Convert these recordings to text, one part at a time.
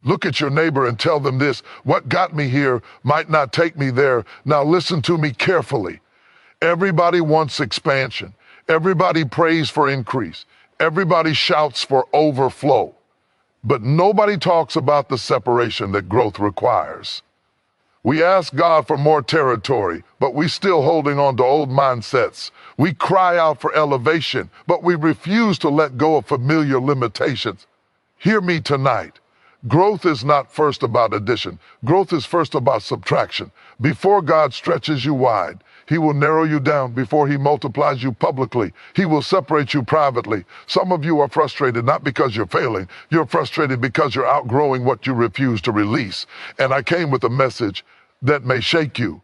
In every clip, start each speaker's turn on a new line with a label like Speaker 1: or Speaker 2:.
Speaker 1: Look at your neighbor and tell them this: what got me here might not take me there. Now listen to me carefully. Everybody wants expansion. Everybody prays for increase. Everybody shouts for overflow. But nobody talks about the separation that growth requires. We ask God for more territory, but we still holding on to old mindsets. We cry out for elevation, but we refuse to let go of familiar limitations. Hear me tonight. Growth is not first about addition. Growth is first about subtraction. Before God stretches you wide, He will narrow you down. Before He multiplies you publicly, He will separate you privately. Some of you are frustrated not because you're failing. You're frustrated because you're outgrowing what you refuse to release. And I came with a message that may shake you,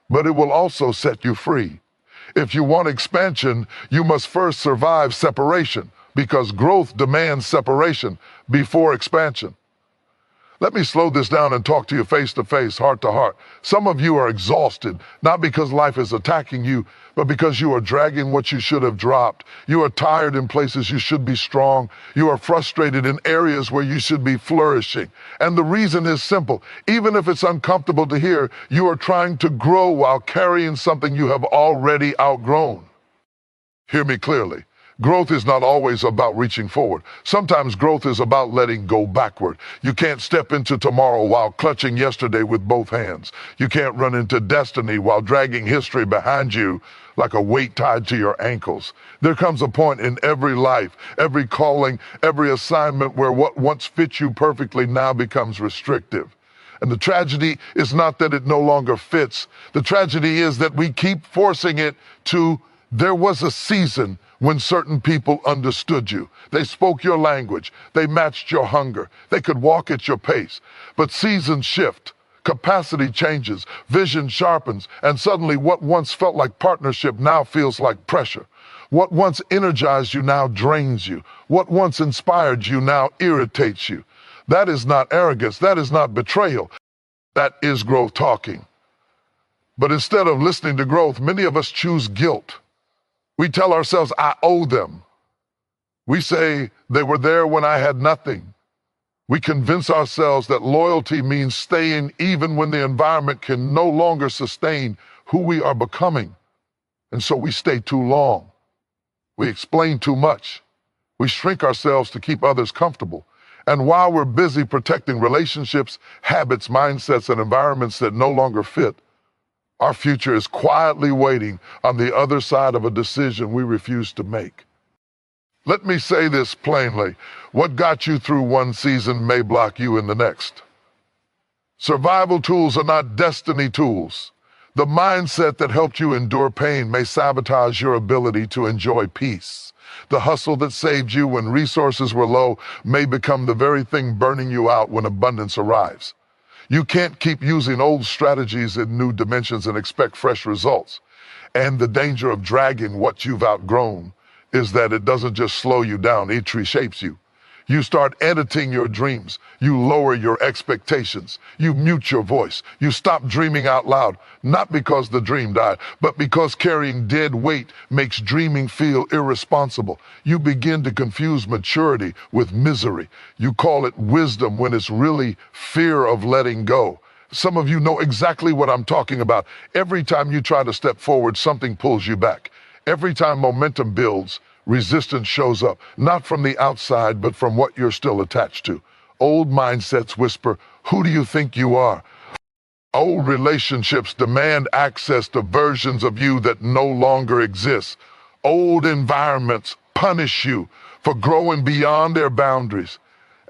Speaker 1: but it will also set you free. If you want expansion, you must first survive separation, because growth demands separation before expansion. Let me slow this down and talk to you face to face, heart to heart. Some of you are exhausted, not because life is attacking you, but because you are dragging what you should have dropped. You are tired in places you should be strong. You are frustrated in areas where you should be flourishing. And the reason is simple. Even if it's uncomfortable to hear, you are trying to grow while carrying something you have already outgrown. Hear me clearly. Growth is not always about reaching forward. Sometimes growth is about letting go backward. You can't step into tomorrow while clutching yesterday with both hands. You can't run into destiny while dragging history behind you like a weight tied to your ankles. There comes a point in every life, every calling, every assignment where what once fit you perfectly now becomes restrictive. And the tragedy is not that it no longer fits. The tragedy is that we keep forcing it to. There was a season when certain people understood you. They spoke your language. They matched your hunger. They could walk at your pace. But seasons shift. Capacity changes. Vision sharpens. And suddenly what once felt like partnership now feels like pressure. What once energized you now drains you. What once inspired you now irritates you. That is not arrogance. That is not betrayal. That is growth talking. But instead of listening to growth, many of us choose guilt. We tell ourselves, I owe them. We say, they were there when I had nothing. We convince ourselves that loyalty means staying even when the environment can no longer sustain who we are becoming. And so we stay too long. We explain too much. We shrink ourselves to keep others comfortable. And while we're busy protecting relationships, habits, mindsets, and environments that no longer fit, our future is quietly waiting on the other side of a decision we refuse to make. Let me say this plainly. What got you through one season may block you in the next. Survival tools are not destiny tools. The mindset that helped you endure pain may sabotage your ability to enjoy peace. The hustle that saved you when resources were low may become the very thing burning you out when abundance arrives. You can't keep using old strategies in new dimensions and expect fresh results. And the danger of dragging what you've outgrown is that it doesn't just slow you down, it reshapes you. You start editing your dreams. You lower your expectations. You mute your voice. You stop dreaming out loud, not because the dream died, but because carrying dead weight makes dreaming feel irresponsible. You begin to confuse maturity with misery. You call it wisdom when it's really fear of letting go. Some of you know exactly what I'm talking about. Every time you try to step forward, something pulls you back. Every time momentum builds, resistance shows up, not from the outside, but from what you're still attached to. Old mindsets whisper, who do you think you are? Old relationships demand access to versions of you that no longer exist. Old environments punish you for growing beyond their boundaries.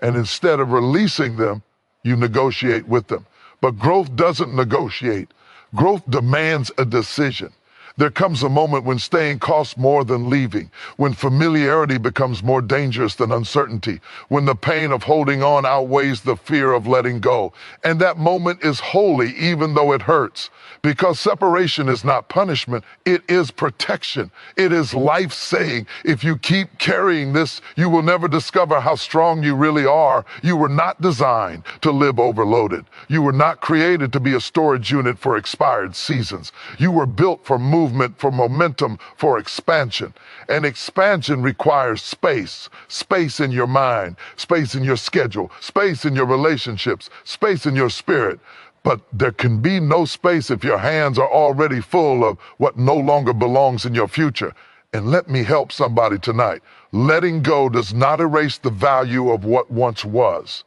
Speaker 1: And instead of releasing them, you negotiate with them. But growth doesn't negotiate. Growth demands a decision. There comes a moment when staying costs more than leaving, when familiarity becomes more dangerous than uncertainty, when the pain of holding on outweighs the fear of letting go. And that moment is holy, even though it hurts, because separation is not punishment, it is protection. It is life saying, if you keep carrying this, you will never discover how strong you really are. You were not designed to live overloaded. You were not created to be a storage unit for expired seasons. You were built for movement movement, for momentum, for expansion. And expansion requires space. Space in your mind, space in your schedule, space in your relationships, space in your spirit. But there can be no space if your hands are already full of what no longer belongs in your future. And let me help somebody tonight. Letting go does not erase the value of what once was.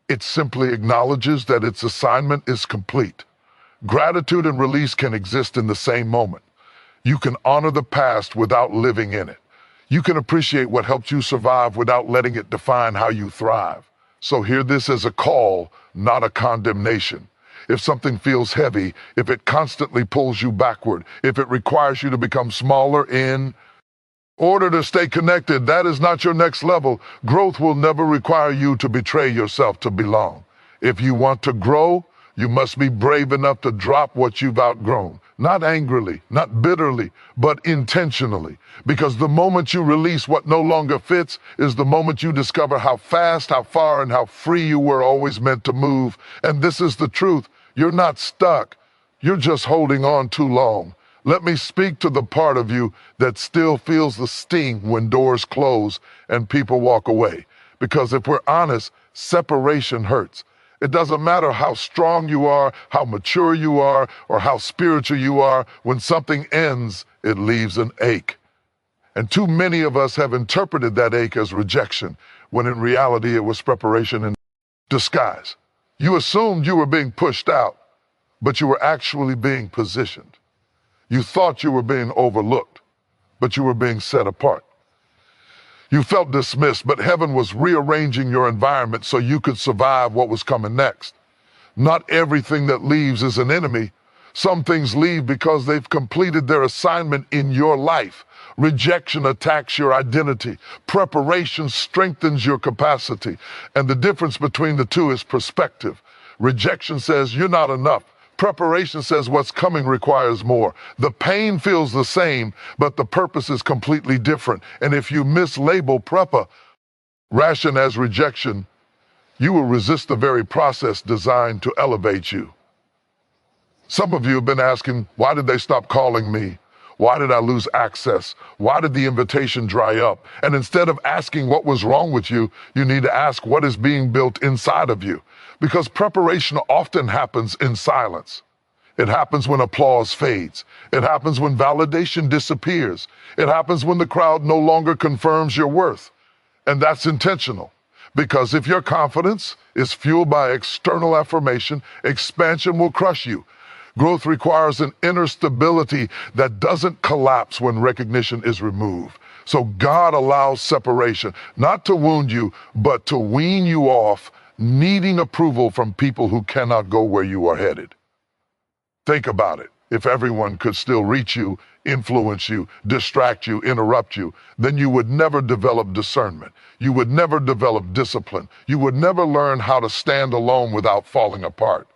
Speaker 1: It simply acknowledges that its assignment is complete. Gratitude and release can exist in the same moment. You can honor the past without living in it. You can appreciate what helped you survive without letting it define how you thrive. So hear this as a call, not a condemnation. If something feels heavy, if it constantly pulls you backward, if it requires you to become smaller in order to stay connected, that is not your next level. Growth will never require you to betray yourself to belong. If you want to grow, you must be brave enough to drop what you've outgrown. Not angrily, not bitterly, but intentionally. Because the moment you release what no longer fits is the moment you discover how fast, how far, and how free you were always meant to move. And this is the truth. You're not stuck. You're just holding on too long. Let me speak to the part of you that still feels the sting when doors close and people walk away. Because if we're honest, separation hurts. It doesn't matter how strong you are, how mature you are, or how spiritual you are. When something ends, it leaves an ache. And too many of us have interpreted that ache as rejection, when in reality it was preparation in disguise. You assumed you were being pushed out, but you were actually being positioned. You thought you were being overlooked, but you were being set apart. You felt dismissed, but heaven was rearranging your environment so you could survive what was coming next. Not everything that leaves is an enemy. Some things leave because they've completed their assignment in your life. Rejection attacks your identity. Preparation strengthens your capacity. And the difference between the two is perspective. Rejection says you're not enough. Preparation says what's coming requires more. The pain feels the same, but the purpose is completely different. And if you mislabel preparation as rejection, you will resist the very process designed to elevate you. Some of you have been asking, why did they stop calling me? Why did I lose access? Why did the invitation dry up? And instead of asking what was wrong with you, you need to ask what is being built inside of you. Because preparation often happens in silence. It happens when applause fades. It happens when validation disappears. It happens when the crowd no longer confirms your worth. And that's intentional. Because if your confidence is fueled by external affirmation, expansion will crush you. Growth requires an inner stability that doesn't collapse when recognition is removed. So God allows separation, not to wound you, but to wean you off, needing approval from people who cannot go where you are headed. Think about it. If everyone could still reach you, influence you, distract you, interrupt you, then you would never develop discernment. You would never develop discipline. You would never learn how to stand alone without falling apart.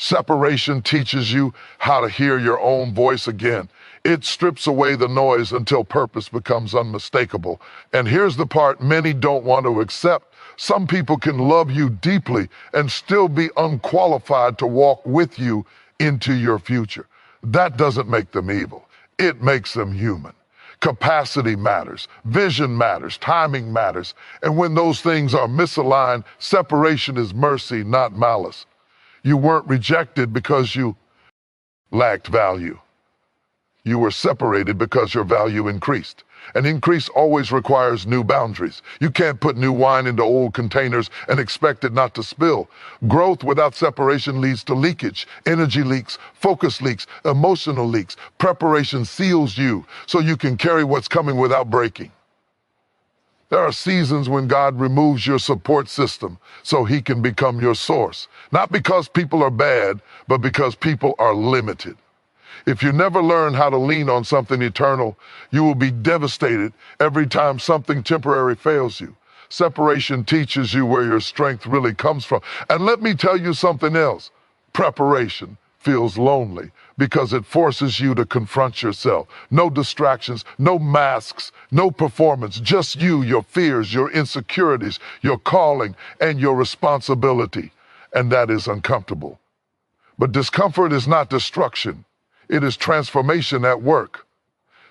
Speaker 1: Separation teaches you how to hear your own voice again. It strips away the noise until purpose becomes unmistakable. And here's the part many don't want to accept. Some people can love you deeply and still be unqualified to walk with you into your future. That doesn't make them evil. It makes them human. Capacity matters, vision matters, timing matters. And when those things are misaligned, separation is mercy, not malice. You weren't rejected because you lacked value. You were separated because your value increased. And increase always requires new boundaries. You can't put new wine into old containers and expect it not to spill. Growth without separation leads to leakage, energy leaks, focus leaks, emotional leaks. Preparation seals you so you can carry what's coming without breaking. There are seasons when God removes your support system so he can become your source. Not because people are bad, but because people are limited. If you never learn how to lean on something eternal, you will be devastated every time something temporary fails you. Separation teaches you where your strength really comes from. And let me tell you something else. Preparation feels lonely because it forces you to confront yourself. No distractions, no masks, no performance, just you, your fears, your insecurities, your calling, and your responsibility. And that is uncomfortable. But discomfort is not destruction. It is transformation at work.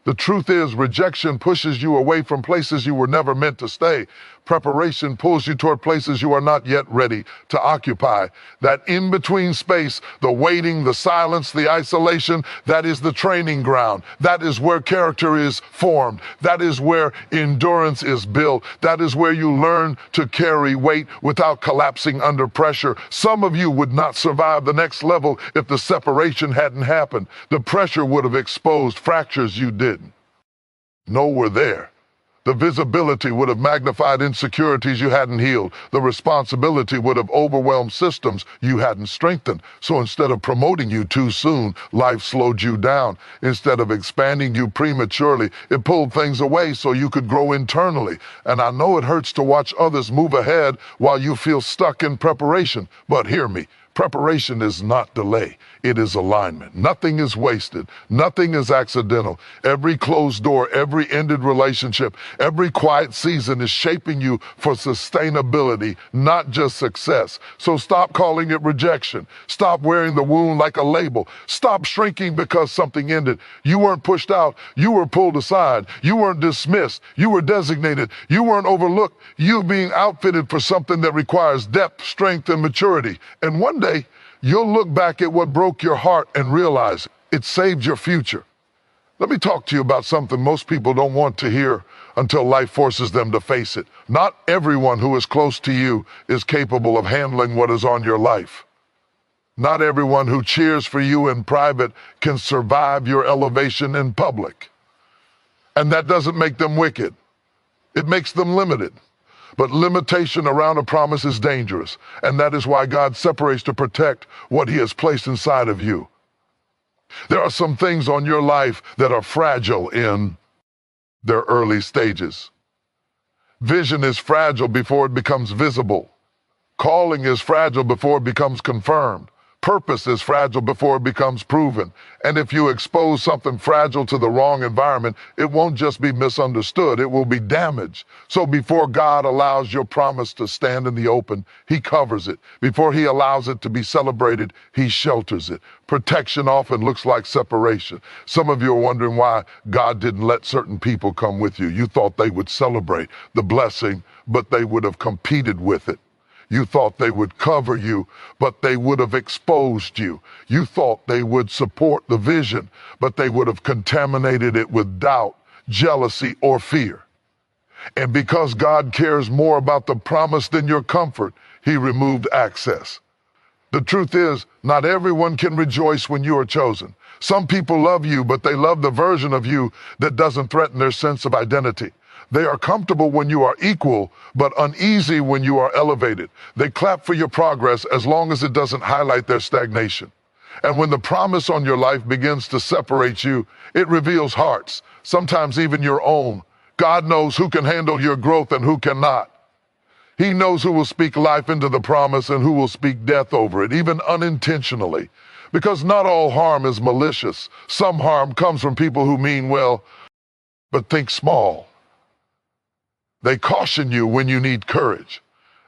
Speaker 1: The truth is, rejection pushes you away from places you were never meant to stay. Preparation pulls you toward places you are not yet ready to occupy. That in-between space, the waiting, the silence, the isolation, that is the training ground. That is where character is formed. That is where endurance is built. That is where you learn to carry weight without collapsing under pressure. Some of you would not survive the next level if the separation hadn't happened. The pressure would have exposed fractures you didn't know were there. The visibility would have magnified insecurities you hadn't healed. The responsibility would have overwhelmed systems you hadn't strengthened. So instead of promoting you too soon, life slowed you down. Instead of expanding you prematurely, it pulled things away so you could grow internally. And I know it hurts to watch others move ahead while you feel stuck in preparation. But hear me. Preparation is not delay. It is alignment. Nothing is wasted. Nothing is accidental. Every closed door, every ended relationship, every quiet season is shaping you for sustainability, not just success. So stop calling it rejection. Stop wearing the wound like a label. Stop shrinking because something ended. You weren't pushed out. You were pulled aside. You weren't dismissed. You were designated. You weren't overlooked. You being outfitted for something that requires depth, strength, and maturity. And one day, you'll look back at what broke your heart and realize it saved your future. Let me talk to you about something most people don't want to hear until life forces them to face it. Not everyone who is close to you is capable of handling what is on your life. Not everyone who cheers for you in private can survive your elevation in public. And that doesn't make them wicked. It makes them limited. But limitation around a promise is dangerous, and that is why God separates to protect what He has placed inside of you. There are some things on your life that are fragile in their early stages. Vision is fragile before it becomes visible. Calling is fragile before it becomes confirmed. Purpose is fragile before it becomes proven. And if you expose something fragile to the wrong environment, it won't just be misunderstood, it will be damaged. So before God allows your promise to stand in the open, He covers it. Before He allows it to be celebrated, He shelters it. Protection often looks like separation. Some of you are wondering why God didn't let certain people come with you. You thought they would celebrate the blessing, but they would have competed with it. You thought they would cover you, but they would have exposed you. You thought they would support the vision, but they would have contaminated it with doubt, jealousy, or fear. And because God cares more about the promise than your comfort, He removed access. The truth is, not everyone can rejoice when you are chosen. Some people love you, but they love the version of you that doesn't threaten their sense of identity. They are comfortable when you are equal, but uneasy when you are elevated. They clap for your progress as long as it doesn't highlight their stagnation. And when the promise on your life begins to separate you, it reveals hearts, sometimes even your own. God knows who can handle your growth and who cannot. He knows who will speak life into the promise and who will speak death over it, even unintentionally. Because not all harm is malicious. Some harm comes from people who mean well, but think small. They caution you when you need courage.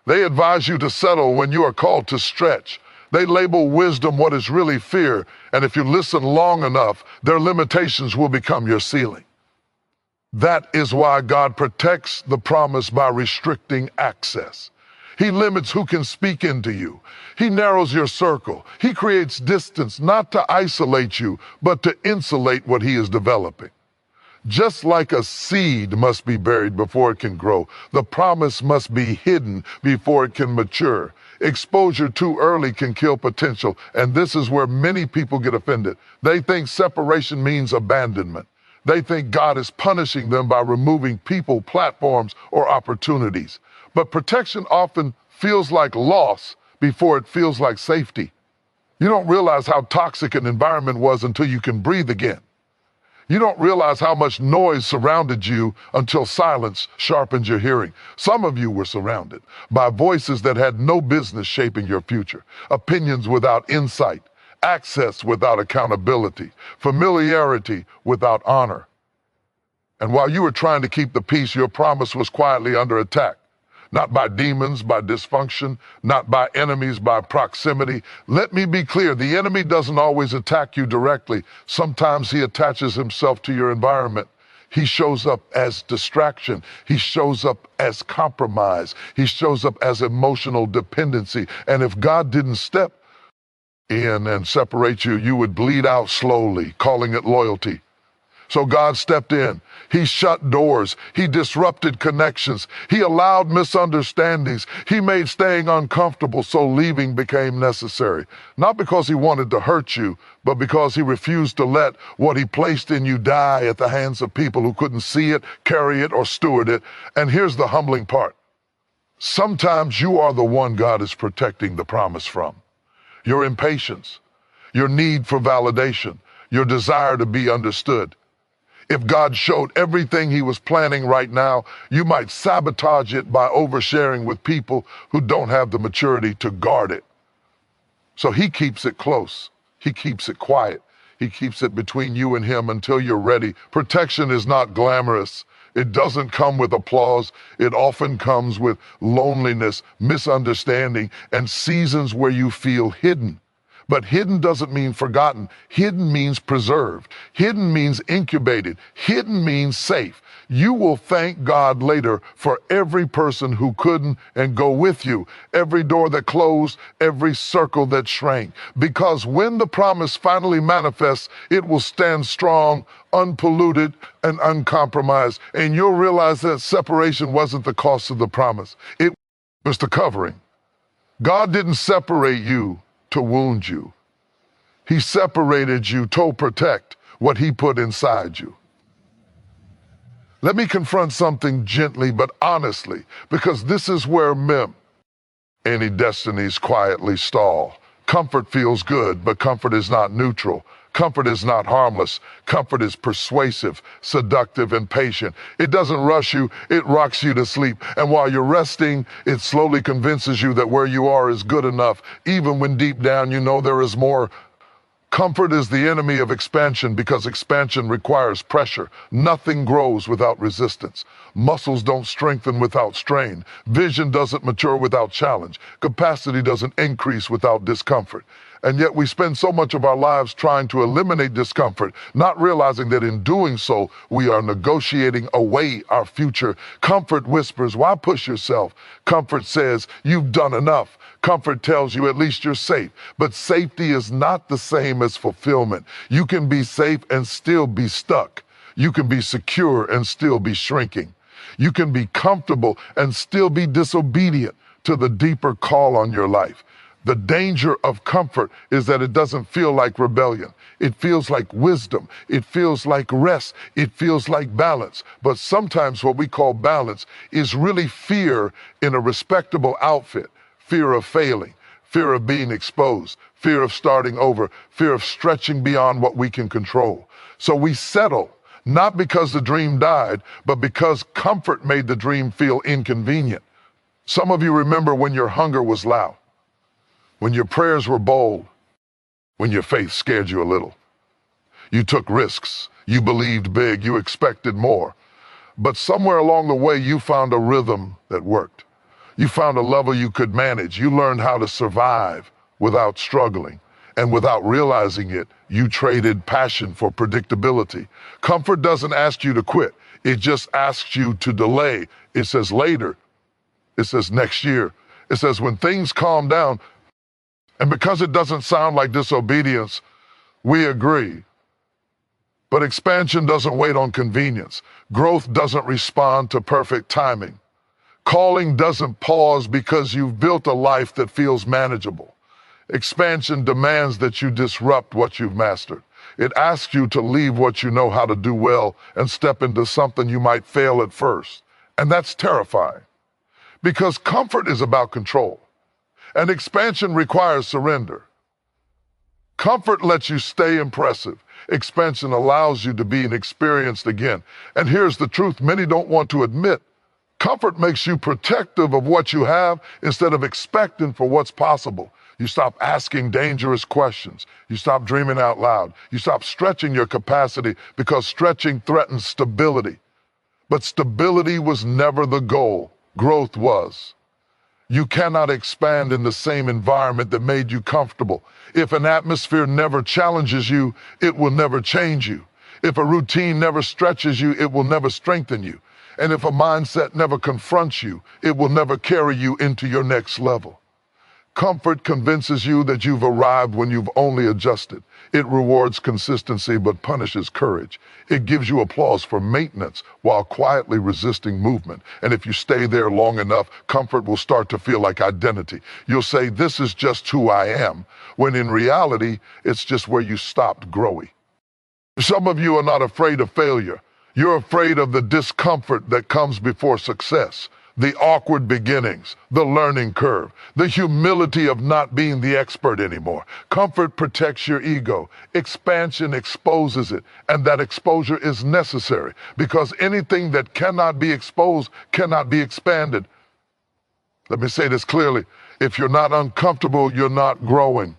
Speaker 1: They advise you to settle when you are called to stretch. They label wisdom what is really fear, and if you listen long enough, their limitations will become your ceiling. That is why God protects the promise by restricting access. He limits who can speak into you. He narrows your circle. He creates distance not to isolate you, but to insulate what He is developing. Just like a seed must be buried before it can grow, the promise must be hidden before it can mature. Exposure too early can kill potential, and this is where many people get offended. They think separation means abandonment. They think God is punishing them by removing people, platforms, or opportunities. But protection often feels like loss before it feels like safety. You don't realize how toxic an environment was until you can breathe again. You don't realize how much noise surrounded you until silence sharpened your hearing. Some of you were surrounded by voices that had no business shaping your future, opinions without insight, access without accountability, familiarity without honor. And while you were trying to keep the peace, your promise was quietly under attack. Not by demons, by dysfunction, not by enemies, by proximity. Let me be clear, the enemy doesn't always attack you directly. Sometimes he attaches himself to your environment. He shows up as distraction. He shows up as compromise. He shows up as emotional dependency. And if God didn't step in and separate you, you would bleed out slowly, calling it loyalty. So God stepped in. He shut doors. He disrupted connections. He allowed misunderstandings. He made staying uncomfortable so leaving became necessary. Not because he wanted to hurt you, but because he refused to let what he placed in you die at the hands of people who couldn't see it, carry it, or steward it. And here's the humbling part. Sometimes you are the one God is protecting the promise from. Your impatience, your need for validation, your desire to be understood. If God showed everything he was planning right now, you might sabotage it by oversharing with people who don't have the maturity to guard it. So he keeps it close. He keeps it quiet. He keeps it between you and him until you're ready. Protection is not glamorous. It doesn't come with applause. It often comes with loneliness, misunderstanding, and seasons where you feel hidden. But hidden doesn't mean forgotten. Hidden means preserved. Hidden means incubated. Hidden means safe. You will thank God later for every person who couldn't and go with you, every door that closed, every circle that shrank. Because when the promise finally manifests, it will stand strong, unpolluted, and uncompromised. And you'll realize that separation wasn't the cost of the promise. It was the covering. God didn't separate you to wound you. He separated you to protect what he put inside you. Let me confront something gently but honestly, because this is where any destinies quietly stall. Comfort feels good, but comfort is not neutral. Comfort is not harmless. Comfort is persuasive, seductive, and patient. It doesn't rush you, it rocks you to sleep. And while you're resting, it slowly convinces you that where you are is good enough, even when deep down you know there is more. Comfort is the enemy of expansion because expansion requires pressure. Nothing grows without resistance. Muscles don't strengthen without strain. Vision doesn't mature without challenge. Capacity doesn't increase without discomfort. And yet we spend so much of our lives trying to eliminate discomfort, not realizing that in doing so, we are negotiating away our future. Comfort whispers, why push yourself? Comfort says, you've done enough. Comfort tells you at least you're safe. But safety is not the same as fulfillment. You can be safe and still be stuck. You can be secure and still be shrinking. You can be comfortable and still be disobedient to the deeper call on your life. The danger of comfort is that it doesn't feel like rebellion. It feels like wisdom. It feels like rest. It feels like balance. But sometimes what we call balance is really fear in a respectable outfit. Fear of failing, fear of being exposed, fear of starting over, fear of stretching beyond what we can control. So we settle, not because the dream died, but because comfort made the dream feel inconvenient. Some of you remember when your hunger was loud, when your prayers were bold, when your faith scared you a little. You took risks, you believed big, you expected more. But somewhere along the way, you found a rhythm that worked. You found a level you could manage. You learned how to survive without struggling. And without realizing it, you traded passion for predictability. Comfort doesn't ask you to quit. It just asks you to delay. It says later. It says next year. It says when things calm down. And because it doesn't sound like disobedience, we agree. But expansion doesn't wait on convenience. Growth doesn't respond to perfect timing. Calling doesn't pause because you've built a life that feels manageable. Expansion demands that you disrupt what you've mastered. It asks you to leave what you know how to do well and step into something you might fail at first. And that's terrifying because comfort is about control and expansion requires surrender. Comfort lets you stay impressive. Expansion allows you to be inexperienced again. And here's the truth many don't want to admit. Comfort makes you protective of what you have instead of expecting for what's possible. You stop asking dangerous questions. You stop dreaming out loud. You stop stretching your capacity because stretching threatens stability. But stability was never the goal. Growth was. You cannot expand in the same environment that made you comfortable. If an atmosphere never challenges you, it will never change you. If a routine never stretches you, it will never strengthen you. And if a mindset never confronts you, it will never carry you into your next level. Comfort convinces you that you've arrived when you've only adjusted. It rewards consistency but punishes courage. It gives you applause for maintenance while quietly resisting movement. And if you stay there long enough, comfort will start to feel like identity. You'll say, this is just who I am, when in reality, it's just where you stopped growing. Some of you are not afraid of failure. You're afraid of the discomfort that comes before success. The awkward beginnings, the learning curve, the humility of not being the expert anymore. Comfort protects your ego. Expansion exposes it, and that exposure is necessary because anything that cannot be exposed cannot be expanded. Let me say this clearly. If you're not uncomfortable, you're not growing.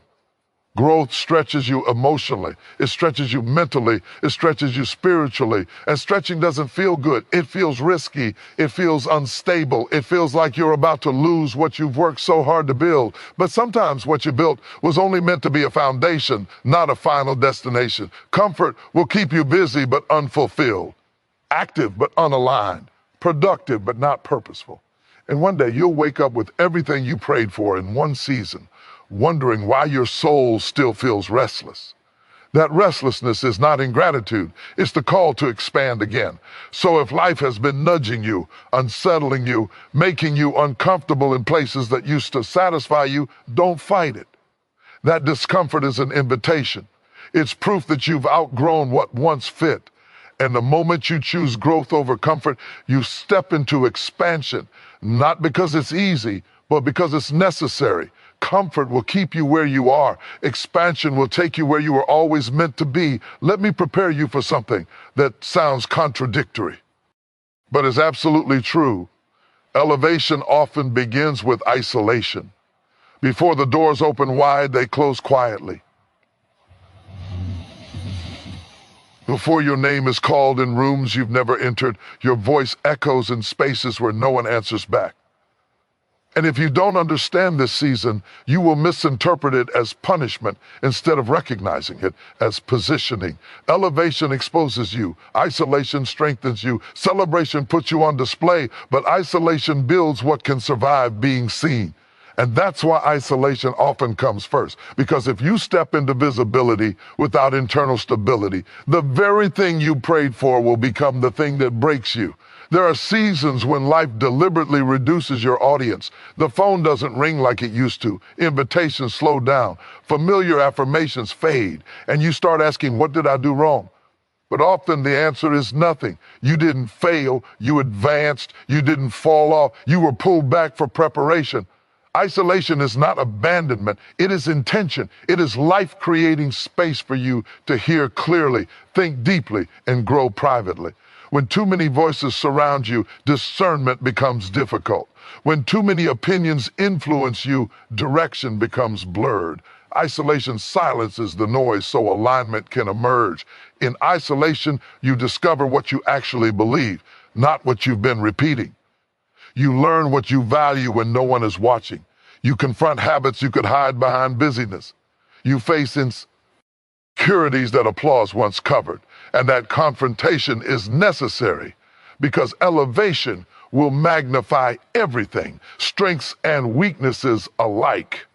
Speaker 1: Growth stretches you emotionally. It stretches you mentally. It stretches you spiritually. And stretching doesn't feel good. It feels risky. It feels unstable. It feels like you're about to lose what you've worked so hard to build. But sometimes what you built was only meant to be a foundation, not a final destination. Comfort will keep you busy but unfulfilled, active but unaligned, productive but not purposeful. And one day you'll wake up with everything you prayed for in one season, wondering why your soul still feels restless. That restlessness is not ingratitude, it's the call to expand again. So if life has been nudging you, unsettling you, making you uncomfortable in places that used to satisfy you, don't fight it. That discomfort is an invitation. It's proof that you've outgrown what once fit. And the moment you choose growth over comfort, you step into expansion, not because it's easy, but because it's necessary. Comfort will keep you where you are. Expansion will take you where you were always meant to be. Let me prepare you for something that sounds contradictory, but is absolutely true. Elevation often begins with isolation. Before the doors open wide, they close quietly. Before your name is called in rooms you've never entered, your voice echoes in spaces where no one answers back. And if you don't understand this season, you will misinterpret it as punishment instead of recognizing it as positioning. Elevation exposes you. Isolation strengthens you. Celebration puts you on display, but isolation builds what can survive being seen. And that's why isolation often comes first. Because if you step into visibility without internal stability, the very thing you prayed for will become the thing that breaks you. There are seasons when life deliberately reduces your audience. The phone doesn't ring like it used to. Invitations slow down. Familiar affirmations fade. And you start asking, what did I do wrong? But often the answer is nothing. You didn't fail. You advanced. You didn't fall off. You were pulled back for preparation. Isolation is not abandonment. It is intention. It is life-creating space for you to hear clearly, think deeply, and grow privately. When too many voices surround you, discernment becomes difficult. When too many opinions influence you, direction becomes blurred. Isolation silences the noise so alignment can emerge. In isolation, you discover what you actually believe, not what you've been repeating. You learn what you value when no one is watching. You confront habits you could hide behind busyness. You face insecurities that applause once covered. And that confrontation is necessary because elevation will magnify everything, strengths and weaknesses alike.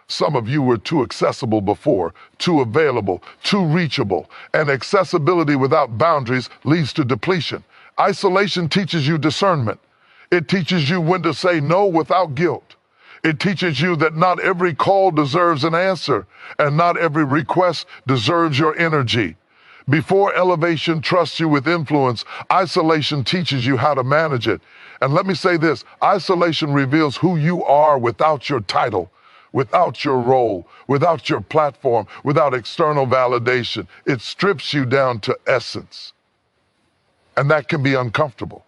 Speaker 1: Some of you were too accessible before, too available, too reachable, and accessibility without boundaries leads to depletion. Isolation teaches you discernment. It teaches you when to say no without guilt. It teaches you that not every call deserves an answer, and not every request deserves your energy. Before elevation trusts you with influence, isolation teaches you how to manage it. And let me say this, isolation reveals who you are without your title, without your role, without your platform, without external validation. It strips you down to essence. And that can be uncomfortable.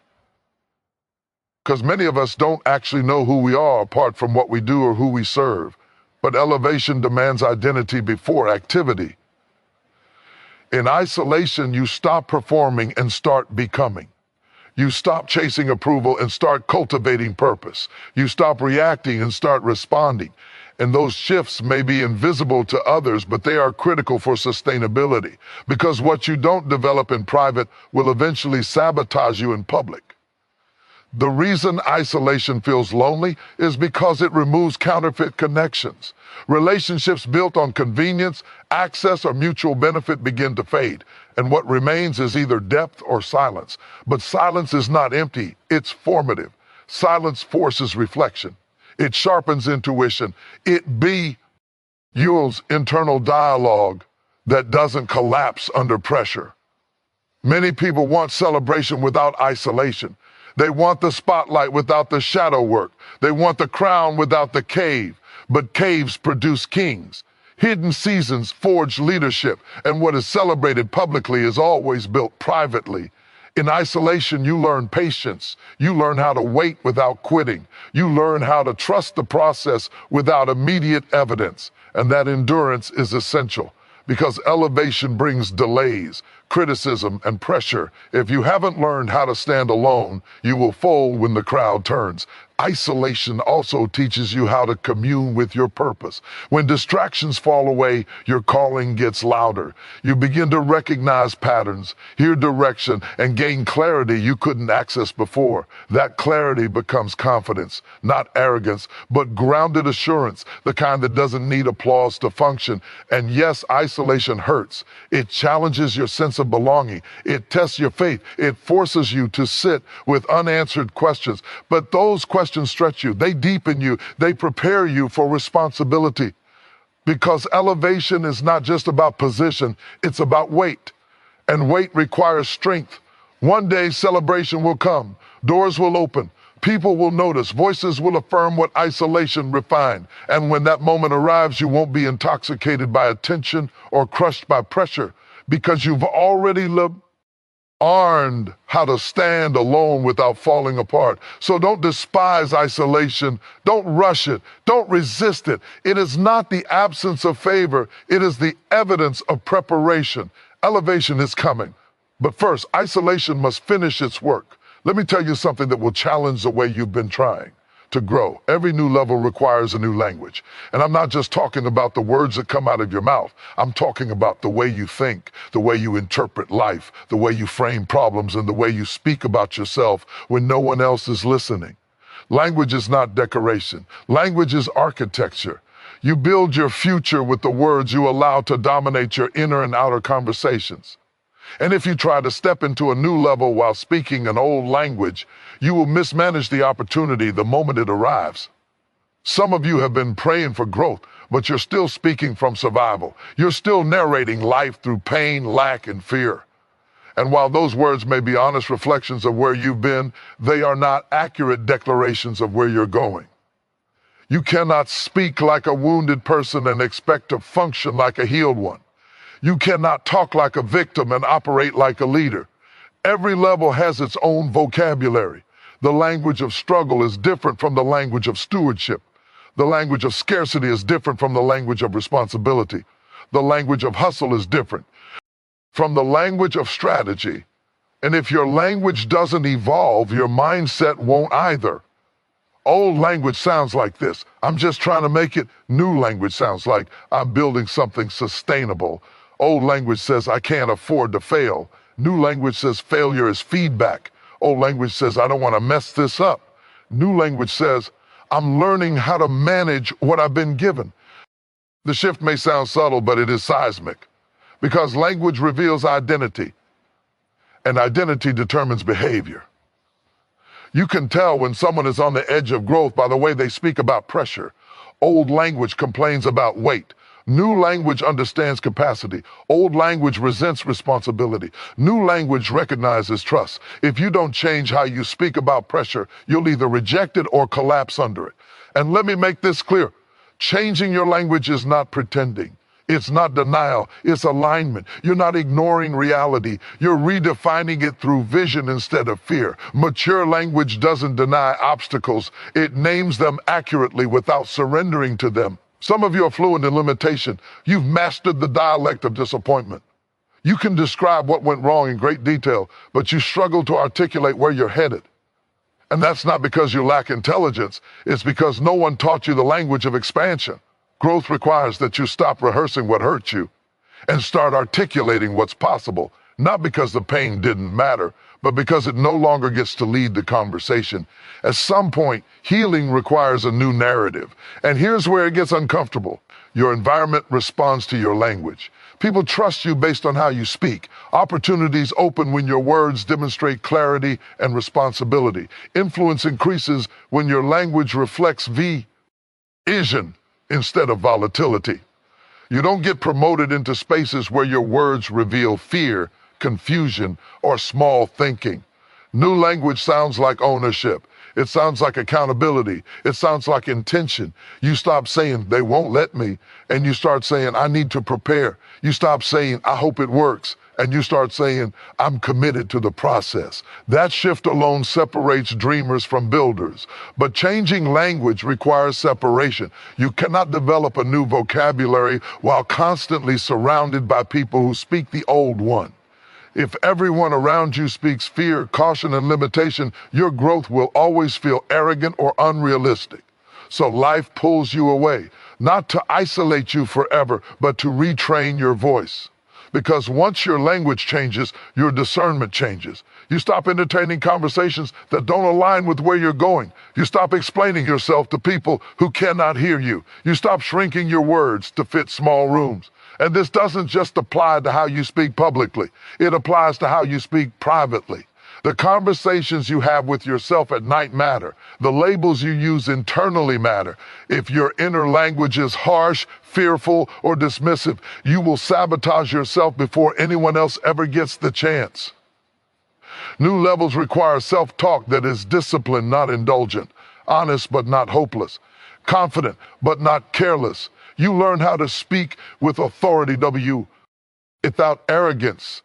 Speaker 1: Because many of us don't actually know who we are apart from what we do or who we serve. But elevation demands identity before activity. In isolation, you stop performing and start becoming. You stop chasing approval and start cultivating purpose. You stop reacting and start responding. And those shifts may be invisible to others, but they are critical for sustainability, because what you don't develop in private will eventually sabotage you in public. The reason isolation feels lonely is because it removes counterfeit connections. Relationships built on convenience, access, or mutual benefit begin to fade, and what remains is either depth or silence. But silence is not empty, it's formative. Silence forces reflection. It sharpens intuition. It builds internal dialogue that doesn't collapse under pressure. Many people want celebration without isolation. They want the spotlight without the shadow work. They want the crown without the cave. But caves produce kings. Hidden seasons forge leadership, and what is celebrated publicly is always built privately. In isolation, you learn patience. You learn how to wait without quitting. You learn how to trust the process without immediate evidence. And that endurance is essential, because elevation brings delays, criticism, and pressure. If you haven't learned how to stand alone, you will fold when the crowd turns. Isolation also teaches you how to commune with your purpose. When distractions fall away, your calling gets louder. You begin to recognize patterns, hear direction, and gain clarity you couldn't access before. That clarity becomes confidence, not arrogance, but grounded assurance, the kind that doesn't need applause to function. And yes, isolation hurts. It challenges your sense of belonging. It tests your faith. It forces you to sit with unanswered questions. But those questions stretch you. They deepen you. They prepare you for responsibility. Because elevation is not just about position, it's about weight. And weight requires strength. One day celebration will come. Doors will open. People will notice. Voices will affirm what isolation refined. And when that moment arrives, you won't be intoxicated by attention or crushed by pressure, because you've already learned how to stand alone without falling apart. So don't despise isolation. Don't rush it. Don't resist it. It is not the absence of favor. It is the evidence of preparation. Elevation is coming. But first, isolation must finish its work. Let me tell you something that will challenge the way you've been trying to grow. Every new level requires a new language. And I'm not just talking about the words that come out of your mouth. I'm talking about the way you think, the way you interpret life, the way you frame problems, and the way you speak about yourself when no one else is listening. Language is not decoration. Language is architecture. You build your future with the words you allow to dominate your inner and outer conversations. And if you try to step into a new level while speaking an old language, you will mismanage the opportunity the moment it arrives. Some of you have been praying for growth, but you're still speaking from survival. You're still narrating life through pain, lack, and fear. And while those words may be honest reflections of where you've been, they are not accurate declarations of where you're going. You cannot speak like a wounded person and expect to function like a healed one. You cannot talk like a victim and operate like a leader. Every level has its own vocabulary. The language of struggle is different from the language of stewardship. The language of scarcity is different from the language of responsibility. The language of hustle is different from the language of strategy. And if your language doesn't evolve, your mindset won't either. Old language sounds like this: I'm just trying to make it. New language sounds like I'm building something sustainable. Old language says I can't afford to fail. New language says failure is feedback. Old language says I don't want to mess this up. New language says I'm learning how to manage what I've been given. The shift may sound subtle, but it is seismic, because language reveals identity, and identity determines behavior. You can tell when someone is on the edge of growth by the way they speak about pressure. Old language complains about weight. New language understands capacity. Old language resents responsibility. New language recognizes trust. If you don't change how you speak about pressure, you'll either reject it or collapse under it. And let me make this clear. Changing your language is not pretending. It's not denial, it's alignment. You're not ignoring reality. You're redefining it through vision instead of fear. Mature language doesn't deny obstacles. It names them accurately without surrendering to them. Some of you are fluent in limitation. You've mastered the dialect of disappointment. You can describe what went wrong in great detail, but you struggle to articulate where you're headed. And that's not because you lack intelligence, it's because no one taught you the language of expansion. Growth requires that you stop rehearsing what hurt you and start articulating what's possible, not because the pain didn't matter, but because it no longer gets to lead the conversation. At some point, healing requires a new narrative. And here's where it gets uncomfortable. Your environment responds to your language. People trust you based on how you speak. Opportunities open when your words demonstrate clarity and responsibility. Influence increases when your language reflects vision instead of volatility. You don't get promoted into spaces where your words reveal fear, confusion, or small thinking. New language sounds like ownership. It sounds like accountability. It sounds like intention. You stop saying, they won't let me, and you start saying, I need to prepare. You stop saying, I hope it works, and you start saying, I'm committed to the process. That shift alone separates dreamers from builders. But changing language requires separation. You cannot develop a new vocabulary while constantly surrounded by people who speak the old one. If everyone around you speaks fear, caution, and limitation, your growth will always feel arrogant or unrealistic. So life pulls you away, not to isolate you forever, but to retrain your voice. Because once your language changes, your discernment changes. You stop entertaining conversations that don't align with where you're going. You stop explaining yourself to people who cannot hear you. You stop shrinking your words to fit small rooms. And this doesn't just apply to how you speak publicly. It applies to how you speak privately. The conversations you have with yourself at night matter. The labels you use internally matter. If your inner language is harsh, fearful, or dismissive, you will sabotage yourself before anyone else ever gets the chance. New levels require self-talk that is disciplined, not indulgent, honest but not hopeless, confident but not careless. You learn how to speak with authority, without arrogance,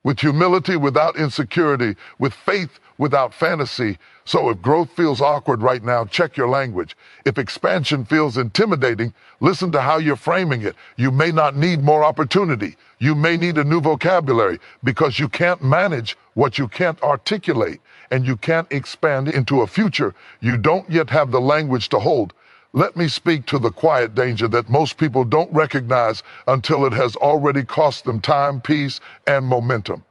Speaker 1: with humility without insecurity, with faith without fantasy. So if growth feels awkward right now, check your language. If expansion feels intimidating, listen to how you're framing it. You may not need more opportunity. You may need a new vocabulary because you can't manage what you can't articulate, and you can't expand into a future you don't yet have the language to hold. Let me speak to the quiet danger that most people don't recognize until it has already cost them time, peace, and momentum.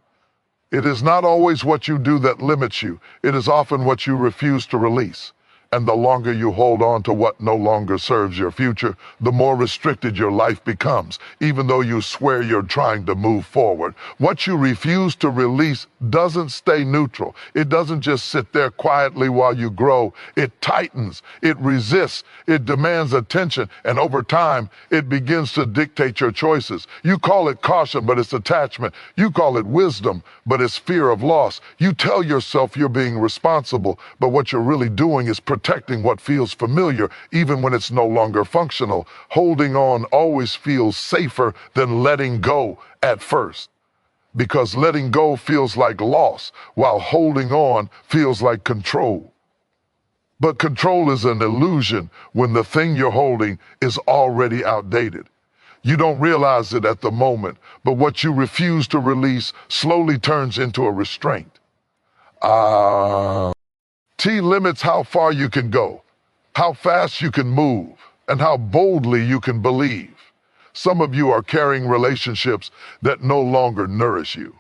Speaker 1: It is not always what you do that limits you. It is often what you refuse to release. And the longer you hold on to what no longer serves your future, the more restricted your life becomes, even though you swear you're trying to move forward. What you refuse to release doesn't stay neutral. It doesn't just sit there quietly while you grow. It tightens, it resists, it demands attention, and over time, it begins to dictate your choices. You call it caution, but it's attachment. You call it wisdom, but it's fear of loss. You tell yourself you're being responsible, but what you're really doing is protecting what feels familiar, even when it's no longer functional. Holding on always feels safer than letting go at first, because letting go feels like loss, while holding on feels like control. But control is an illusion when the thing you're holding is already outdated. You don't realize it at the moment, but what you refuse to release slowly turns into a restraint. T limits how far you can go, how fast you can move, and how boldly you can believe. Some of you are carrying relationships that no longer nourish you.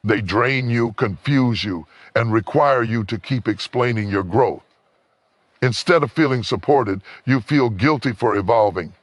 Speaker 1: They drain you, confuse you, and require you to keep explaining your growth. Instead of feeling supported, you feel guilty for evolving.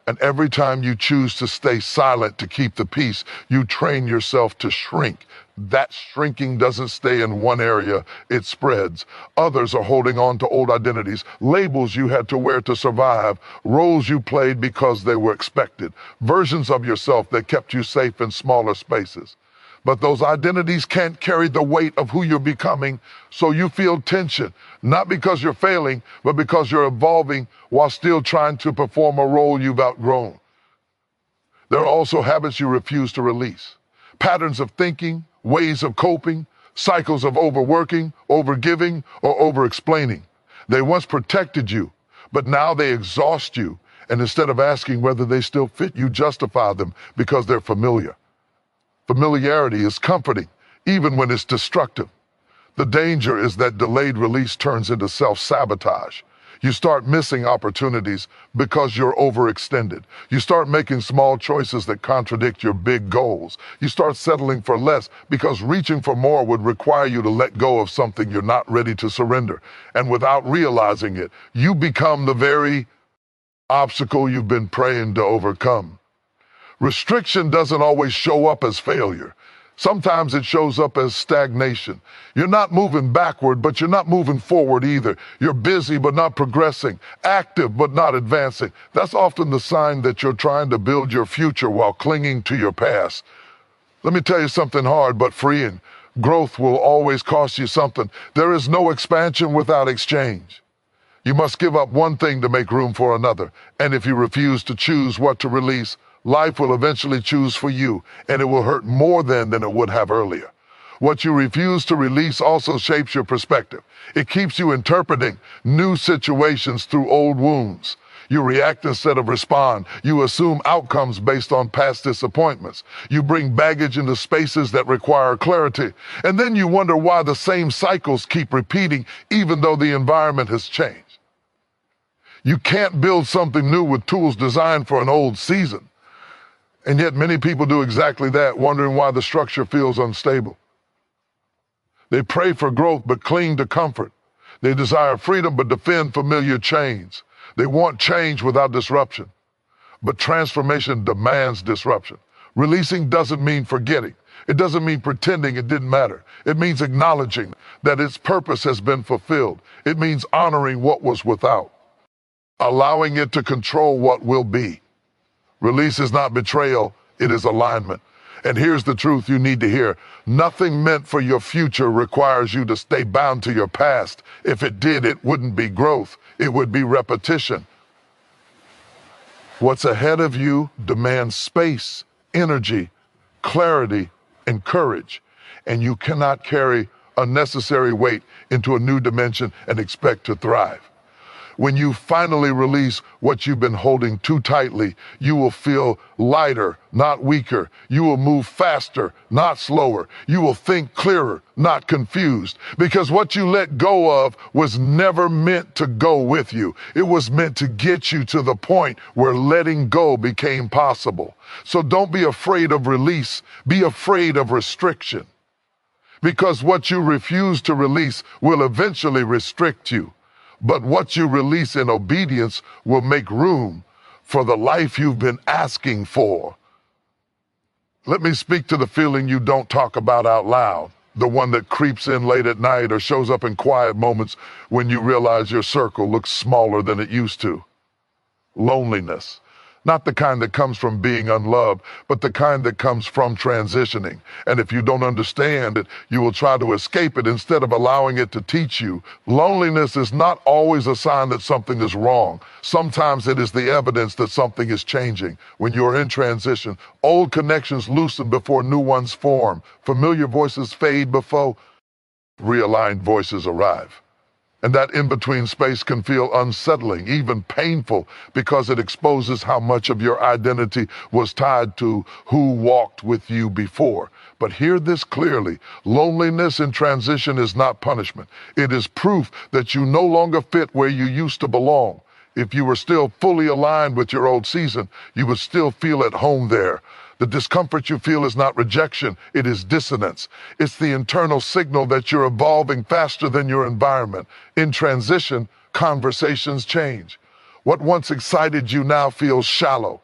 Speaker 1: And every time you choose to stay silent to keep the peace, you train yourself to shrink. That shrinking doesn't stay in one area, it spreads. Others are holding on to old identities, labels you had to wear to survive, roles you played because they were expected, versions of yourself that kept you safe in smaller spaces. But those identities can't carry the weight of who you're becoming, so you feel tension, not because you're failing, but because you're evolving while still trying to perform a role you've outgrown. There are also habits you refuse to release, patterns of thinking, ways of coping, cycles of overworking, overgiving, or overexplaining. They once protected you, but now they exhaust you, and instead of asking whether they still fit, you justify them because they're familiar. Familiarity is comforting, even when it's destructive. The danger is that delayed release turns into self-sabotage. You start missing opportunities because you're overextended. You start making small choices that contradict your big goals. You start settling for less because reaching for more would require you to let go of something you're not ready to surrender. And without realizing it, you become the very obstacle you've been praying to overcome. Restriction doesn't always show up as failure. Sometimes it shows up as stagnation. You're not moving backward, but you're not moving forward either. You're busy, but not progressing, active, but not advancing. That's often the sign that you're trying to build your future while clinging to your past. Let me tell you something hard but freeing. Growth will always cost you something. There is no expansion without exchange. You must give up one thing to make room for another. And if you refuse to choose what to release, life will eventually choose for you, and it will hurt more than it would have earlier. What you refuse to release also shapes your perspective. It keeps you interpreting new situations through old wounds. You react instead of respond. You assume outcomes based on past disappointments. You bring baggage into spaces that require clarity. And then you wonder why the same cycles keep repeating even though the environment has changed. You can't build something new with tools designed for an old season. And yet many people do exactly that, wondering why the structure feels unstable. They pray for growth but cling to comfort. They desire freedom but defend familiar chains. They want change without disruption. But transformation demands disruption. Releasing doesn't mean forgetting. It doesn't mean pretending it didn't matter. It means acknowledging that its purpose has been fulfilled. It means honoring what was without, allowing it to control what will be. Release is not betrayal, it is alignment. And here's the truth you need to hear. Nothing meant for your future requires you to stay bound to your past. If it did, it wouldn't be growth, it would be repetition. What's ahead of you demands space, energy, clarity, and courage. And you cannot carry unnecessary weight into a new dimension and expect to thrive. When you finally release what you've been holding too tightly, you will feel lighter, not weaker. You will move faster, not slower. You will think clearer, not confused. Because what you let go of was never meant to go with you. It was meant to get you to the point where letting go became possible. So don't be afraid of release. Be afraid of restriction. Because what you refuse to release will eventually restrict you. But what you release in obedience will make room for the life you've been asking for. Let me speak to the feeling you don't talk about out loud, the one that creeps in late at night or shows up in quiet moments when you realize your circle looks smaller than it used to. Loneliness. Not the kind that comes from being unloved, but the kind that comes from transitioning. And if you don't understand it, you will try to escape it instead of allowing it to teach you. Loneliness is not always a sign that something is wrong. Sometimes it is the evidence that something is changing. When you're in transition, old connections loosen before new ones form. Familiar voices fade before realigned voices arrive. And that in-between space can feel unsettling, even painful, because it exposes how much of your identity was tied to who walked with you before. But hear this clearly. Loneliness in transition is not punishment. It is proof that you no longer fit where you used to belong. If you were still fully aligned with your old season, you would still feel at home there. The discomfort you feel is not rejection, it is dissonance. It's the internal signal that you're evolving faster than your environment. In transition, conversations change. What once excited you now feels shallow.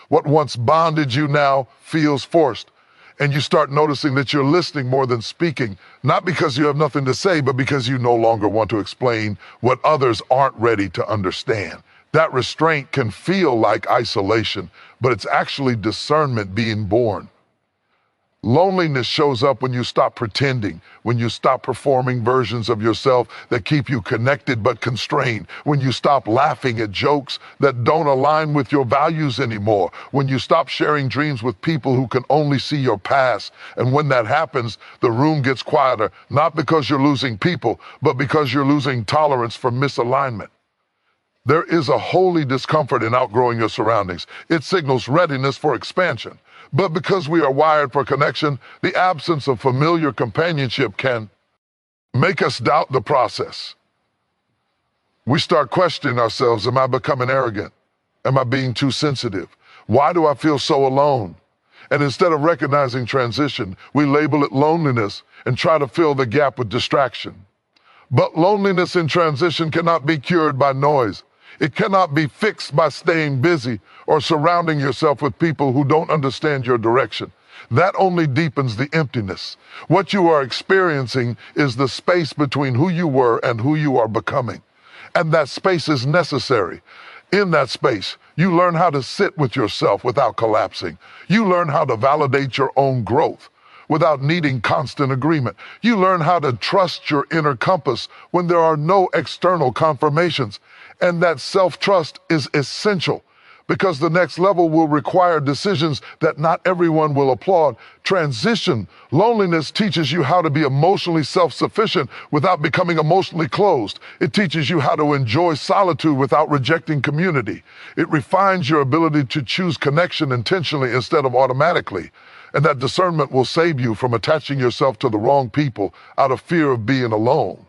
Speaker 1: What once bonded you now feels forced. And you start noticing that you're listening more than speaking, not because you have nothing to say, but because you no longer want to explain what others aren't ready to understand. That restraint can feel like isolation, but it's actually discernment being born. Loneliness shows up when you stop pretending, when you stop performing versions of yourself that keep you connected but constrained, when you stop laughing at jokes that don't align with your values anymore, when you stop sharing dreams with people who can only see your past. And when that happens, the room gets quieter, not because you're losing people, but because you're losing tolerance for misalignment. There is a holy discomfort in outgrowing your surroundings. It signals readiness for expansion. But because we are wired for connection, the absence of familiar companionship can make us doubt the process. We start questioning ourselves. Am I becoming arrogant? Am I being too sensitive? Why do I feel so alone? And instead of recognizing transition, we label it loneliness and try to fill the gap with distraction. But loneliness in transition cannot be cured by noise. It cannot be fixed by staying busy or surrounding yourself with people who don't understand your direction. That only deepens the emptiness. What you are experiencing is the space between who you were and who you are becoming. And that space is necessary. In that space, you learn how to sit with yourself without collapsing. You learn how to validate your own growth without needing constant agreement. You learn how to trust your inner compass when there are no external confirmations. And that self-trust is essential because the next level will require decisions that not everyone will applaud. Transition, loneliness teaches you how to be emotionally self-sufficient without becoming emotionally closed. It teaches you how to enjoy solitude without rejecting community. It refines your ability to choose connection intentionally instead of automatically. And that discernment will save you from attaching yourself to the wrong people out of fear of being alone.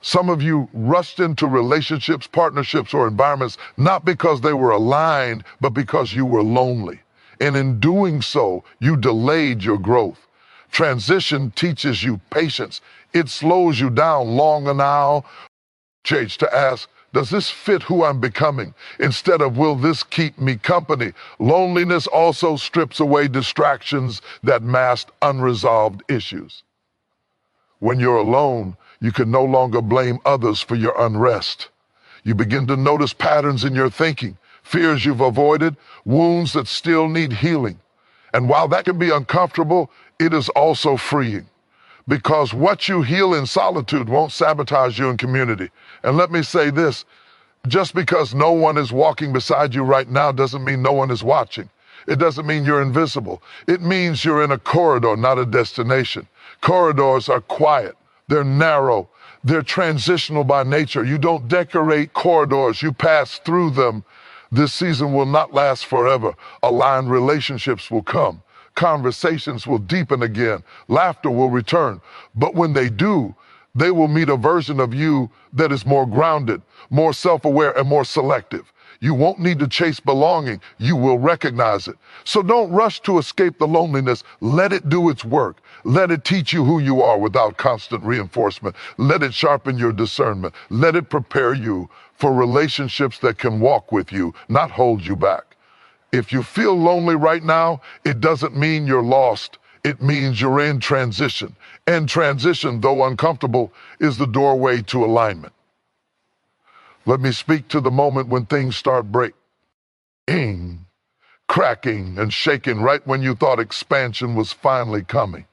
Speaker 1: Some of you rushed into relationships, partnerships, or environments not because they were aligned, but because you were lonely. And in doing so, you delayed your growth. Transition teaches you patience. It slows you down long enough to ask, does this fit who I'm becoming? Instead of, will this keep me company? Loneliness also strips away distractions that mask unresolved issues. When you're alone, you can no longer blame others for your unrest. You begin to notice patterns in your thinking, fears you've avoided, wounds that still need healing. And while that can be uncomfortable, it is also freeing. Because what you heal in solitude won't sabotage you in community. And let me say this, just because no one is walking beside you right now doesn't mean no one is watching. It doesn't mean you're invisible. It means you're in a corridor, not a destination. Corridors are quiet. They're narrow. They're transitional by nature. You don't decorate corridors. You pass through them. This season will not last forever. Aligned relationships will come. Conversations will deepen again. Laughter will return. But when they do, they will meet a version of you that is more grounded, more self-aware, and more selective. You won't need to chase belonging. You will recognize it. So don't rush to escape the loneliness. Let it do its work. Let it teach you who you are without constant reinforcement. Let it sharpen your discernment. Let it prepare you for relationships that can walk with you, not hold you back. If you feel lonely right now, it doesn't mean you're lost. It means you're in transition. And transition, though uncomfortable, is the doorway to alignment. Let me speak to the moment when things start breaking, cracking, and shaking right when you thought expansion was finally coming.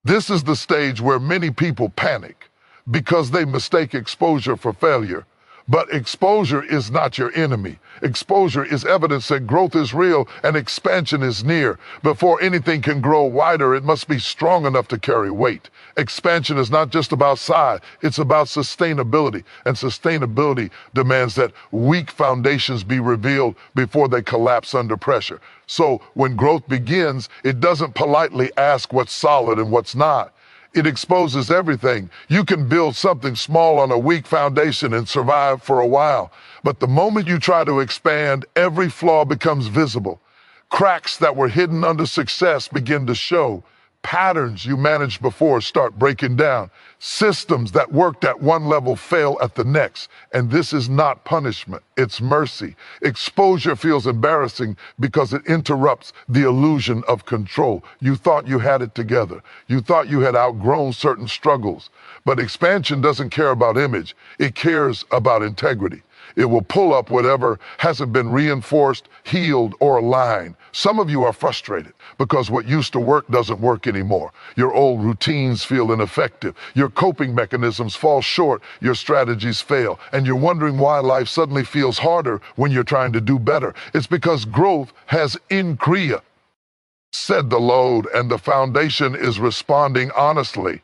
Speaker 1: This is the stage where many people panic because they mistake exposure for failure. But exposure is not your enemy. Exposure is evidence that growth is real and expansion is near. Before anything can grow wider, it must be strong enough to carry weight. Expansion is not just about size, it's about sustainability. And sustainability demands that weak foundations be revealed before they collapse under pressure. So when growth begins, it doesn't politely ask what's solid and what's not. It exposes everything. You can build something small on a weak foundation and survive for a while. But the moment you try to expand, every flaw becomes visible. Cracks that were hidden under success begin to show. Patterns you managed before start breaking down. Systems that worked at one level fail at the next. And this is not punishment, it's mercy. Exposure feels embarrassing because it interrupts the illusion of control. You thought you had it together. You thought you had outgrown certain struggles. But expansion doesn't care about image, it cares about integrity. It will pull up whatever hasn't been reinforced, healed, or aligned. Some of you are frustrated because what used to work doesn't work anymore. Your old routines feel ineffective. Your coping mechanisms fall short. Your strategies fail. And you're wondering why life suddenly feels harder when you're trying to do better. It's because growth has increased, said the load, and the foundation is responding honestly.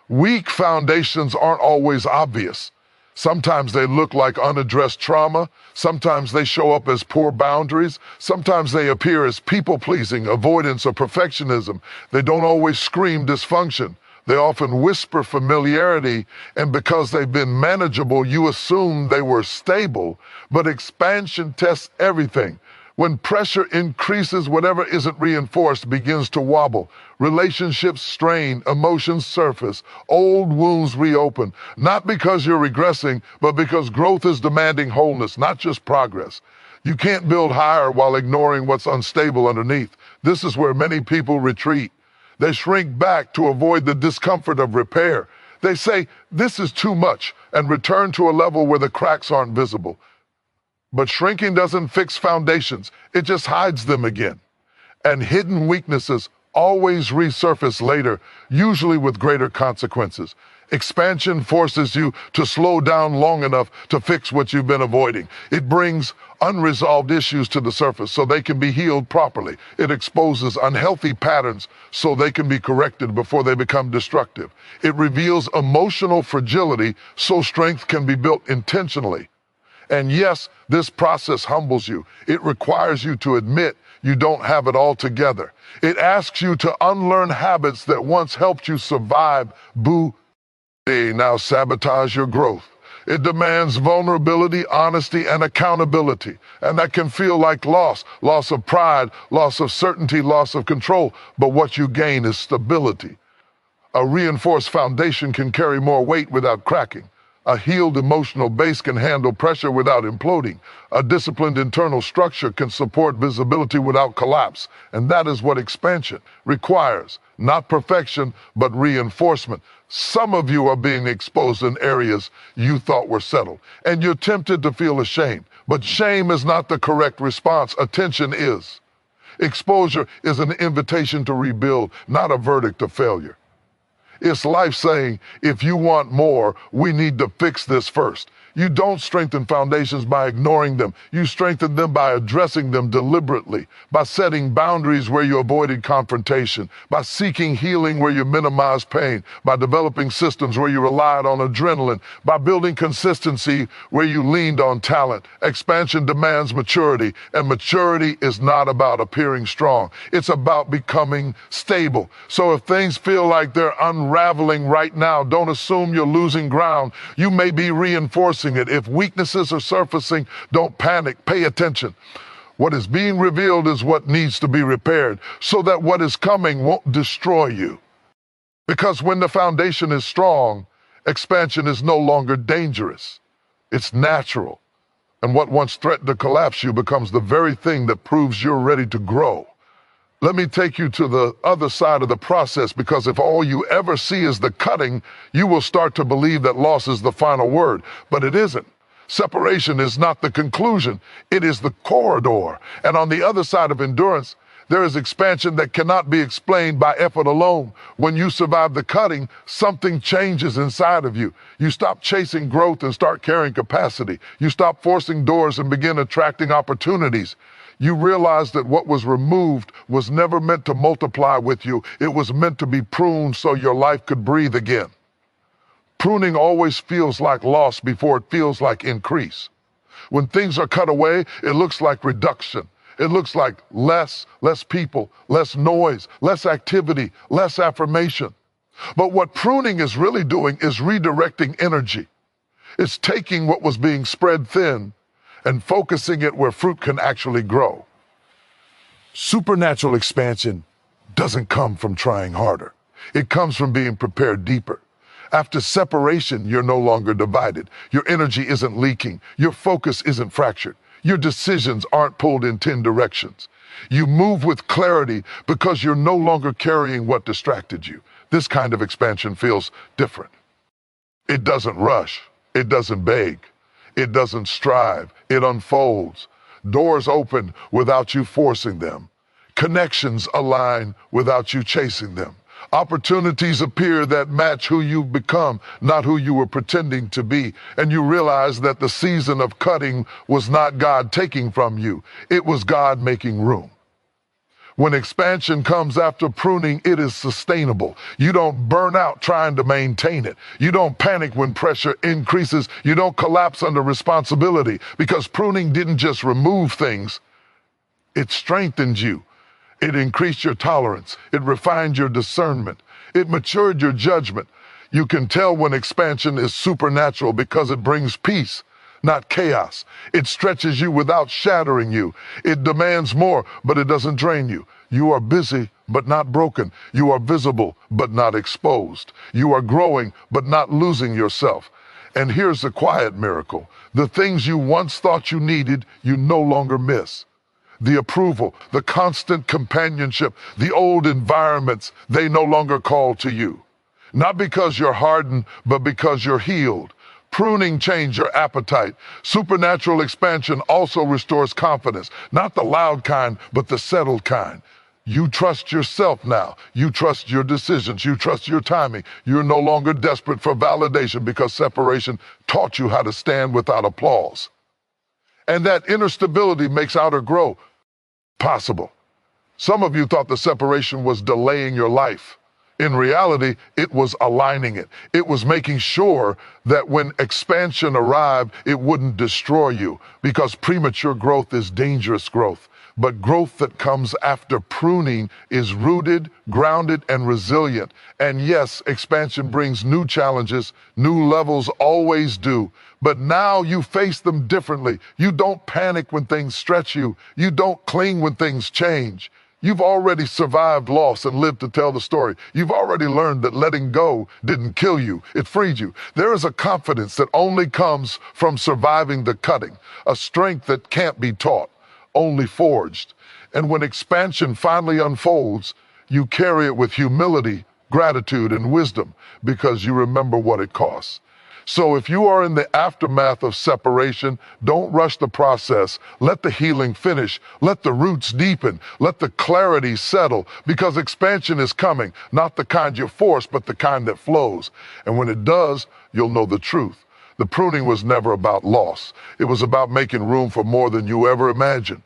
Speaker 1: Weak foundations aren't always obvious. Sometimes they look like unaddressed trauma. Sometimes they show up as poor boundaries. Sometimes they appear as people-pleasing, avoidance, or perfectionism. They don't always scream dysfunction. They often whisper familiarity, and because they've been manageable, you assume they were stable. But expansion tests everything. When pressure increases, whatever isn't reinforced begins to wobble. Relationships strain, emotions surface, old wounds reopen. Not because you're regressing, but because growth is demanding wholeness, not just progress. You can't build higher while ignoring what's unstable underneath. This is where many people retreat. They shrink back to avoid the discomfort of repair. They say, "This is too much," and return to a level where the cracks aren't visible. But shrinking doesn't fix foundations, it just hides them again. And hidden weaknesses always resurface later, usually with greater consequences. Expansion forces you to slow down long enough to fix what you've been avoiding. It brings unresolved issues to the surface so they can be healed properly. It exposes unhealthy patterns so they can be corrected before they become destructive. It reveals emotional fragility so strength can be built intentionally. And yes, this process humbles you. It requires you to admit you don't have it all together. It asks you to unlearn habits that once helped you survive. They now sabotage your growth. It demands vulnerability, honesty, and accountability. And that can feel like loss of pride, loss of certainty, loss of control. But what you gain is stability. A reinforced foundation can carry more weight without cracking. A healed emotional base can handle pressure without imploding. A disciplined internal structure can support visibility without collapse. And that is what expansion requires. Not perfection, but reinforcement. Some of you are being exposed in areas you thought were settled, and you're tempted to feel ashamed. But shame is not the correct response. Attention is. Exposure is an invitation to rebuild, not a verdict of failure. It's life saying, if you want more, we need to fix this first. You don't strengthen foundations by ignoring them. You strengthen them by addressing them deliberately, by setting boundaries where you avoided confrontation, by seeking healing where you minimized pain, by developing systems where you relied on adrenaline, by building consistency where you leaned on talent. Expansion demands maturity, and maturity is not about appearing strong. It's about becoming stable. So if things feel like they're unraveling right now, don't assume you're losing ground. You may be reinforcing it. If weaknesses are surfacing, don't panic. Pay attention. What is being revealed is what needs to be repaired so that what is coming won't destroy you. Because when the foundation is strong, expansion is no longer dangerous. It's natural. And what once threatened to collapse you becomes the very thing that proves you're ready to grow. Let me take you to the other side of the process, because if all you ever see is the cutting, you will start to believe that loss is the final word, but it isn't. Separation is not the conclusion, it is the corridor. And on the other side of endurance, there is expansion that cannot be explained by effort alone. When you survive the cutting, something changes inside of you. You stop chasing growth and start carrying capacity. You stop forcing doors and begin attracting opportunities. You realize that what was removed was never meant to multiply with you. It was meant to be pruned so your life could breathe again. Pruning always feels like loss before it feels like increase. When things are cut away, it looks like reduction. It looks like less people, less noise, less activity, less affirmation. But what pruning is really doing is redirecting energy. It's taking what was being spread thin and focusing it where fruit can actually grow. Supernatural expansion doesn't come from trying harder. It comes from being prepared deeper. After separation, you're no longer divided. Your energy isn't leaking. Your focus isn't fractured. Your decisions aren't pulled in 10 directions. You move with clarity because you're no longer carrying what distracted you. This kind of expansion feels different. It doesn't rush. It doesn't beg. It doesn't strive. It unfolds. Doors open without you forcing them. Connections align without you chasing them. Opportunities appear that match who you've become, not who you were pretending to be. And you realize that the season of cutting was not God taking from you. It was God making room. When expansion comes after pruning, it is sustainable. You don't burn out trying to maintain it. You don't panic when pressure increases. You don't collapse under responsibility, because pruning didn't just remove things, it strengthened you. It increased your tolerance. It refined your discernment. It matured your judgment. You can tell when expansion is supernatural because it brings peace, not chaos. It stretches you without shattering you. It demands more, but it doesn't drain you. You are busy, but not broken. You are visible, but not exposed. You are growing, but not losing yourself. And here's the quiet miracle. The things you once thought you needed, you no longer miss. The approval, the constant companionship, the old environments, they no longer call to you. Not because you're hardened, but because you're healed. Pruning changed your appetite. Supernatural expansion also restores confidence, not the loud kind, but the settled kind. You trust yourself now. You trust your decisions. You trust your timing. You're no longer desperate for validation because separation taught you how to stand without applause. And that inner stability makes outer growth possible. Some of you thought the separation was delaying your life. In reality, it was aligning it. It was making sure that when expansion arrived, it wouldn't destroy you, because premature growth is dangerous growth. But growth that comes after pruning is rooted, grounded, and resilient. And yes, expansion brings new challenges. New levels always do. But now you face them differently. You don't panic when things stretch you. You don't cling when things change. You've already survived loss and lived to tell the story. You've already learned that letting go didn't kill you, it freed you. There is a confidence that only comes from surviving the cutting, a strength that can't be taught, only forged. And when expansion finally unfolds, you carry it with humility, gratitude, and wisdom, because you remember what it costs. So if you are in the aftermath of separation, don't rush the process. Let the healing finish. Let the roots deepen. Let the clarity settle, because expansion is coming, not the kind you force, but the kind that flows. And when it does, you'll know the truth. The pruning was never about loss. It was about making room for more than you ever imagined.